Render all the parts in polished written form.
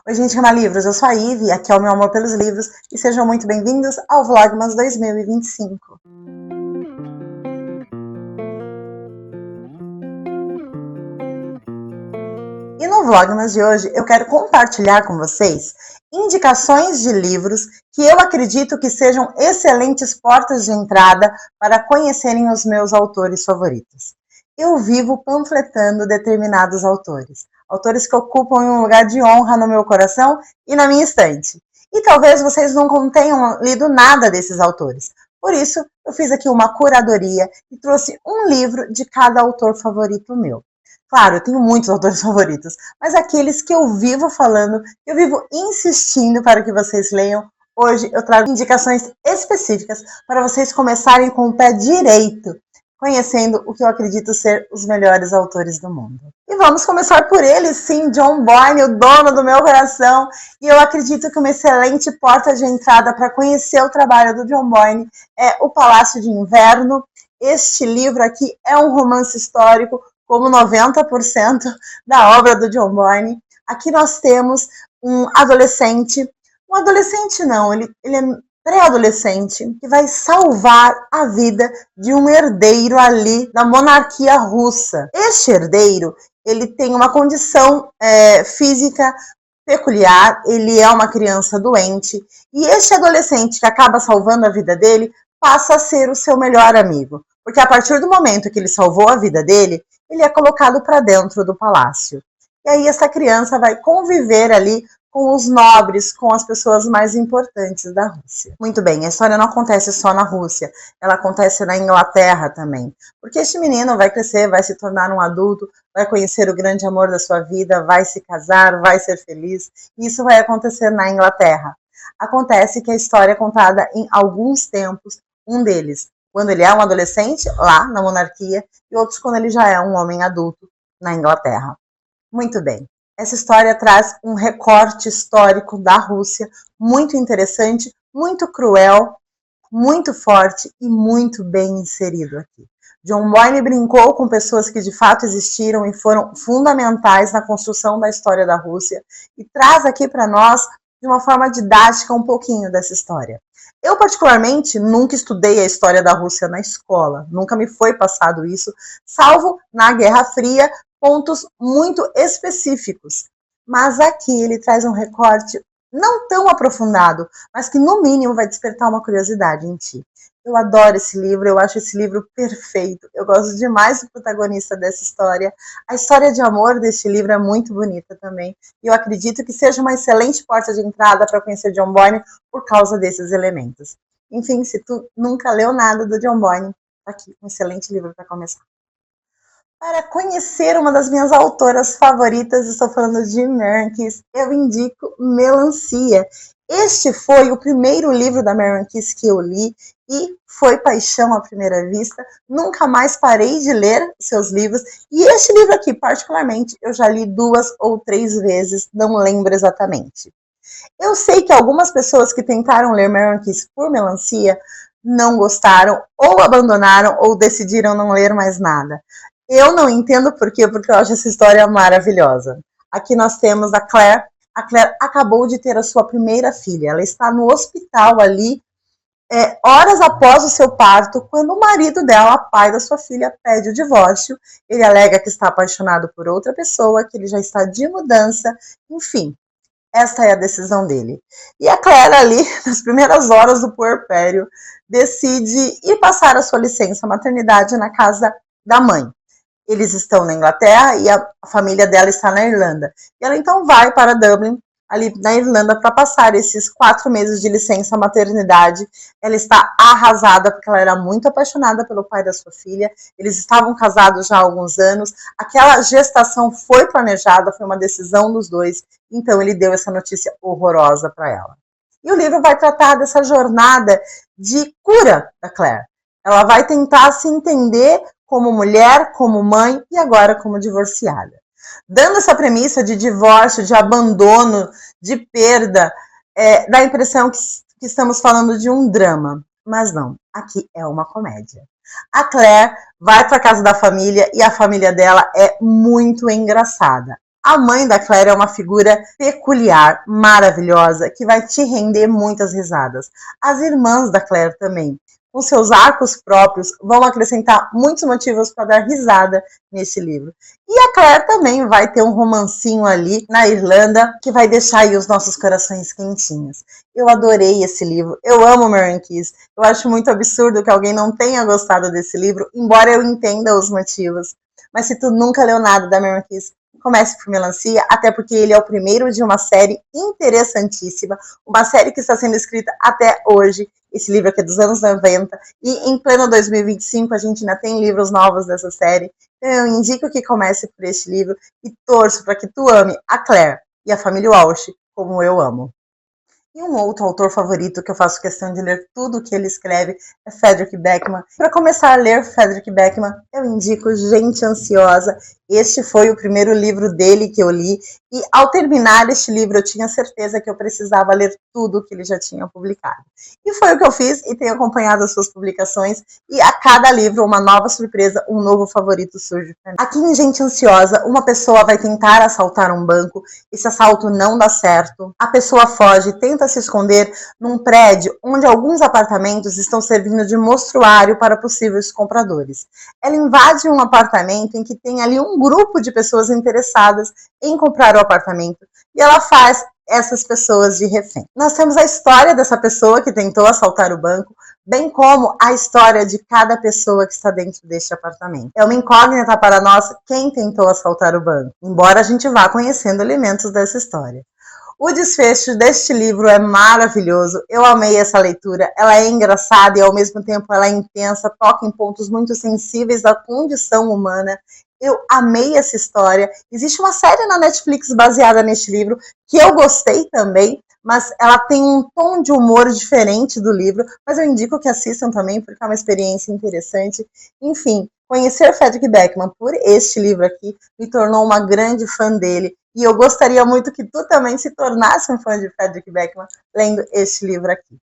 Oi, gente, ama livros, eu sou a Ive, aqui é o meu amor pelos livros, e sejam muito bem-vindos ao Vlogmas 2025. E no Vlogmas de hoje eu quero compartilhar com vocês indicações de livros que eu acredito que sejam excelentes portas de entrada para conhecerem os meus autores favoritos. Eu vivo panfletando determinados autores que ocupam um lugar de honra no meu coração e na minha estante. E talvez vocês não tenham lido nada desses autores. Por isso, eu fiz aqui uma curadoria e trouxe um livro de cada autor favorito meu. Claro, eu tenho muitos autores favoritos, mas aqueles que eu vivo falando, que eu vivo insistindo para que vocês leiam, hoje eu trago indicações específicas para vocês começarem com o pé direito, conhecendo o que eu acredito ser os melhores autores do mundo. E vamos começar por ele, sim, John Boyne, o dono do meu coração, e eu acredito que uma excelente porta de entrada para conhecer o trabalho do John Boyne é O Palácio de Inverno. Este livro aqui é um romance histórico, como 90% da obra do John Boyne. Aqui nós temos um adolescente não, ele é pré-adolescente, que vai salvar a vida de um herdeiro ali da monarquia russa. Este herdeiro, ele tem uma condição física peculiar, ele é uma criança doente, e este adolescente que acaba salvando a vida dele passa a ser o seu melhor amigo, porque a partir do momento que ele salvou a vida dele, ele é colocado para dentro do palácio. E aí essa criança vai conviver ali com os nobres, com as pessoas mais importantes da Rússia. Muito bem, a história não acontece só na Rússia, ela acontece na Inglaterra também. Porque este menino vai crescer, vai se tornar um adulto, vai conhecer o grande amor da sua vida, vai se casar, vai ser feliz. E isso vai acontecer na Inglaterra. Acontece que a história é contada em alguns tempos, um deles quando ele é um adolescente, lá na monarquia, e outros quando ele já é um homem adulto, na Inglaterra. Muito bem. Essa história traz um recorte histórico da Rússia muito interessante, muito cruel, muito forte e muito bem inserido aqui. John Boyne brincou com pessoas que de fato existiram e foram fundamentais na construção da história da Rússia e traz aqui para nós, de uma forma didática, um pouquinho dessa história. Eu, particularmente, nunca estudei a história da Rússia na escola, nunca me foi passado isso, salvo na Guerra Fria, pontos muito específicos. Mas aqui ele traz um recorte não tão aprofundado, mas que no mínimo vai despertar uma curiosidade em ti. Eu adoro esse livro, eu acho esse livro perfeito, eu gosto demais do protagonista dessa história. A história de amor deste livro é muito bonita também, e eu acredito que seja uma excelente porta de entrada para conhecer John Boyne por causa desses elementos. Enfim, se tu nunca leu nada do John Boyne, tá aqui um excelente livro para começar. Para conhecer uma das minhas autoras favoritas, estou falando de Marian Keyes, eu indico Melancia. Este foi o primeiro livro da Marian Keyes que eu li e foi paixão à primeira vista. Nunca mais parei de ler seus livros. E este livro aqui, particularmente, eu já li 2 ou 3 vezes, não lembro exatamente. Eu sei que algumas pessoas que tentaram ler Marian Keyes por Melancia não gostaram, ou abandonaram, ou decidiram não ler mais nada. Eu não entendo por quê, porque eu acho essa história maravilhosa. Aqui nós temos a Claire. A Claire acabou de ter a sua primeira filha. Ela está no hospital ali, horas após o seu parto, quando o marido dela, pai da sua filha, pede o divórcio. Ele alega que está apaixonado por outra pessoa, que ele já está de mudança, enfim. Esta é a decisão dele. E a Claire ali, nas primeiras horas do puerpério, decide ir passar a sua licença maternidade na casa da mãe. Eles estão na Inglaterra e a família dela está na Irlanda. E ela então vai para Dublin, ali na Irlanda, para passar esses 4 meses de licença maternidade. Ela está arrasada, porque ela era muito apaixonada pelo pai da sua filha. Eles estavam casados já há alguns anos. Aquela gestação foi planejada, foi uma decisão dos dois. Então ele deu essa notícia horrorosa para ela. E o livro vai tratar dessa jornada de cura da Claire. Ela vai tentar se entender como mulher, como mãe e agora como divorciada. Dando essa premissa de divórcio, de abandono, de perda, dá a impressão que estamos falando de um drama. Mas não, aqui é uma comédia. A Claire vai para a casa da família e a família dela é muito engraçada. A mãe da Claire é uma figura peculiar, maravilhosa, que vai te render muitas risadas. As irmãs da Claire também, com seus arcos próprios, vão acrescentar muitos motivos para dar risada nesse livro. E a Claire também vai ter um romancinho ali na Irlanda que vai deixar aí os nossos corações quentinhos. Eu adorei esse livro, eu amo Mary Kiss. Eu acho muito absurdo que alguém não tenha gostado desse livro, embora eu entenda os motivos. Mas se tu nunca leu nada da Mary Kiss, comece por Melancia, até porque ele é o primeiro de uma série interessantíssima, uma série que está sendo escrita até hoje. Esse livro aqui é dos anos 90, e em pleno 2025 a gente ainda tem livros novos dessa série. Então eu indico que comece por este livro e torço para que tu ame a Claire e a família Walsh como eu amo. E um outro autor favorito que eu faço questão de ler tudo o que ele escreve é Frederick Backman. Para começar a ler Frederick Backman, eu indico Gente Ansiosa. Este foi o primeiro livro dele que eu li, e ao terminar este livro eu tinha certeza que eu precisava ler tudo que ele já tinha publicado. E foi o que eu fiz, e tenho acompanhado as suas publicações, e a cada livro uma nova surpresa, um novo favorito surge. Aqui em Gente Ansiosa, uma pessoa vai tentar assaltar um banco, esse assalto não dá certo, a pessoa foge, tenta se esconder num prédio onde alguns apartamentos estão servindo de mostruário para possíveis compradores. Ela invade um apartamento em que tem ali um grupo de pessoas interessadas em comprar o apartamento, e ela faz essas pessoas de refém. Nós temos a história dessa pessoa que tentou assaltar o banco, bem como a história de cada pessoa que está dentro deste apartamento. É uma incógnita para nós quem tentou assaltar o banco, embora a gente vá conhecendo elementos dessa história. O desfecho deste livro é maravilhoso, eu amei essa leitura, ela é engraçada e ao mesmo tempo ela é intensa, toca em pontos muito sensíveis da condição humana. Eu amei essa história. Existe uma série na Netflix baseada neste livro que eu gostei também, mas ela tem um tom de humor diferente do livro, mas eu indico que assistam também porque é uma experiência interessante. Enfim, conhecer Frederick Backman por este livro aqui me tornou uma grande fã dele. E eu gostaria muito que tu também se tornasse um fã de Frederick Backman lendo este livro aqui.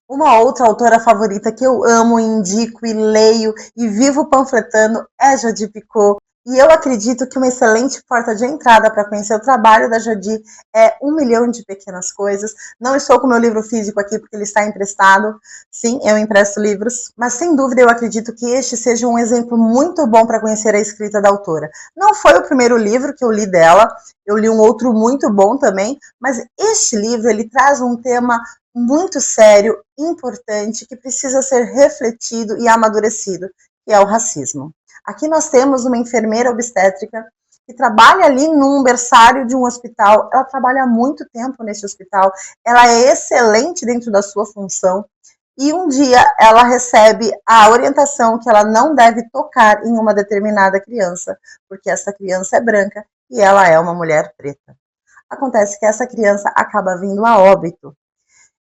Uma outra autora favorita que eu amo, indico e leio e vivo panfletando é Jodi Picoult. E eu acredito que uma excelente porta de entrada para conhecer o trabalho da Jodi é 1.000.000 de Pequenas Coisas. Não estou com o meu livro físico aqui porque ele está emprestado. Sim, eu empresto livros. Mas sem dúvida eu acredito que este seja um exemplo muito bom para conhecer a escrita da autora. Não foi o primeiro livro que eu li dela. Eu li um outro muito bom também. Mas este livro, ele traz um tema muito sério, importante, que precisa ser refletido e amadurecido, que é o racismo. Aqui nós temos uma enfermeira obstétrica que trabalha ali num berçário de um hospital. Ela trabalha há muito tempo nesse hospital, ela é excelente dentro da sua função, e um dia ela recebe a orientação que ela não deve tocar em uma determinada criança, porque essa criança é branca e ela é uma mulher preta. Acontece que essa criança acaba vindo a óbito,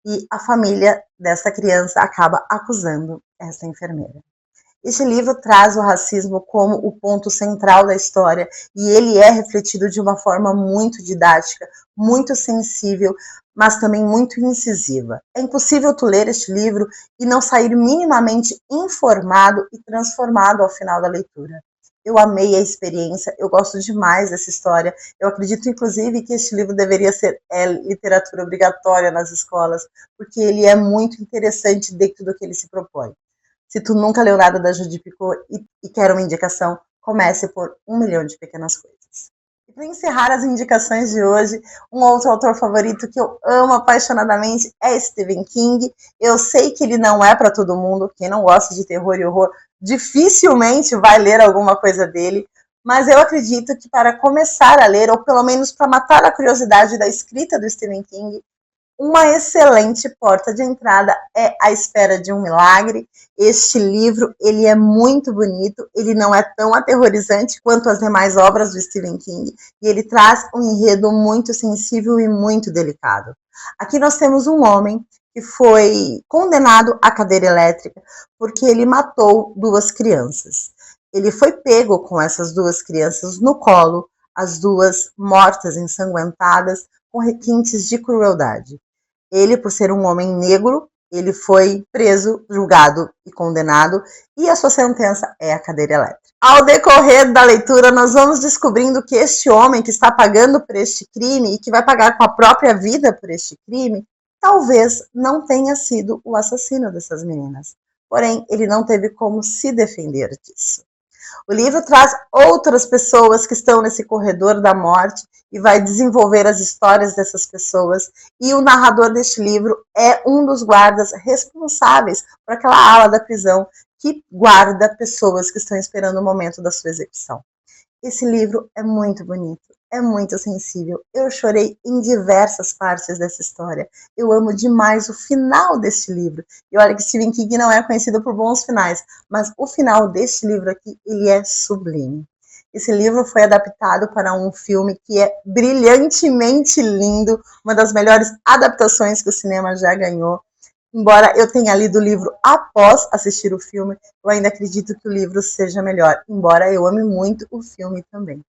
e a família dessa criança acaba acusando essa enfermeira. Este livro traz o racismo como o ponto central da história, e ele é refletido de uma forma muito didática, muito sensível, mas também muito incisiva. É impossível tu ler este livro e não sair minimamente informado e transformado ao final da leitura. Eu amei a experiência, eu gosto demais dessa história. Eu acredito, inclusive, que este livro deveria ser literatura obrigatória nas escolas, porque ele é muito interessante dentro do que ele se propõe. Se tu nunca leu nada da Jodi Picoult e quer uma indicação, comece por 1.000.000 de Pequenas Coisas. E para encerrar as indicações de hoje, um outro autor favorito que eu amo apaixonadamente é Stephen King. Eu sei que ele não é para todo mundo, quem não gosta de terror e horror dificilmente vai ler alguma coisa dele, mas eu acredito que para começar a ler, ou pelo menos para matar a curiosidade da escrita do Stephen King, uma excelente porta de entrada é A Espera de um Milagre. Este livro, ele é muito bonito, ele não é tão aterrorizante quanto as demais obras do Stephen King, e ele traz um enredo muito sensível e muito delicado. Aqui nós temos um homem que foi condenado à cadeira elétrica porque ele matou 2 crianças. Ele foi pego com essas 2 crianças no colo, as 2 mortas, ensanguentadas, com requintes de crueldade. Ele, por ser um homem negro, Ele foi preso, julgado e condenado, e a sua sentença é a cadeira elétrica. Ao decorrer da leitura, nós vamos descobrindo que este homem que está pagando por este crime e que vai pagar com a própria vida por este crime, talvez não tenha sido o assassino dessas meninas. Porém, ele não teve como se defender disso. O livro traz outras pessoas que estão nesse corredor da morte e vai desenvolver as histórias dessas pessoas. E o narrador deste livro é um dos guardas responsáveis por aquela ala da prisão que guarda pessoas que estão esperando o momento da sua execução. Esse livro é muito bonito, é muito sensível. Eu chorei em diversas partes dessa história. Eu amo demais o final deste livro. E olha que Stephen King não é conhecido por bons finais, mas o final deste livro aqui, ele é sublime. Esse livro foi adaptado para um filme que é brilhantemente lindo, uma das melhores adaptações que o cinema já ganhou. Embora eu tenha lido o livro após assistir o filme, eu ainda acredito que o livro seja melhor, embora eu ame muito o filme também.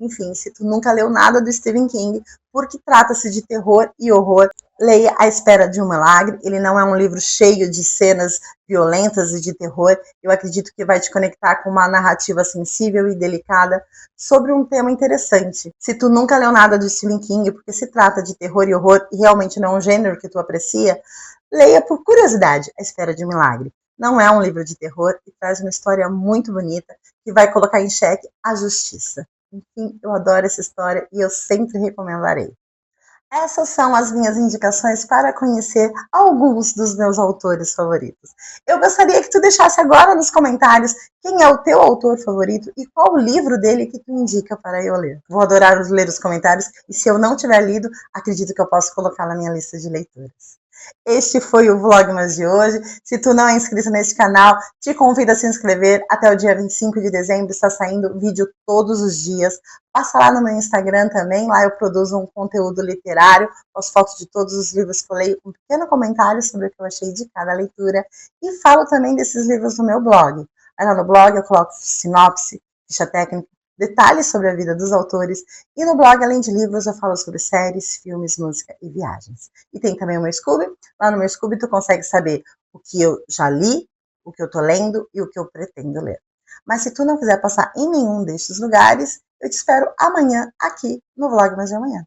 Enfim, se tu nunca leu nada do Stephen King, porque trata-se de terror e horror, leia A Espera de um Milagre. Ele não é um livro cheio de cenas violentas e de terror. Eu acredito que vai te conectar com uma narrativa sensível e delicada sobre um tema interessante. Se tu nunca leu nada do Stephen King, porque se trata de terror e horror e realmente não é um gênero que tu aprecia, leia por curiosidade A Espera de um Milagre. Não é um livro de terror e traz uma história muito bonita que vai colocar em xeque a justiça. Enfim, eu adoro essa história e eu sempre recomendarei. Essas são as minhas indicações para conhecer alguns dos meus autores favoritos. Eu gostaria que tu deixasse agora nos comentários quem é o teu autor favorito e qual o livro dele que tu indica para eu ler. Vou adorar ler os comentários e se eu não tiver lido, acredito que eu posso colocar na minha lista de leituras. Este foi o Vlogmas de hoje. Se tu não é inscrito neste canal, te convido a se inscrever. Até o dia 25 de dezembro está saindo vídeo todos os dias. Passa lá no meu Instagram também, lá eu produzo um conteúdo literário, as fotos de todos os livros que eu leio, um pequeno comentário sobre o que eu achei de cada leitura. E falo também desses livros no meu blog. Aí lá no blog eu coloco sinopse, ficha técnica, detalhes sobre a vida dos autores, e no blog, além de livros, eu falo sobre séries, filmes, música e viagens. E tem também o meu Scooby. Lá no meu Scooby tu consegue saber o que eu já li, o que eu tô lendo e o que eu pretendo ler. Mas se tu não quiser passar em nenhum destes lugares, eu te espero amanhã aqui no Vlogmas de Amanhã.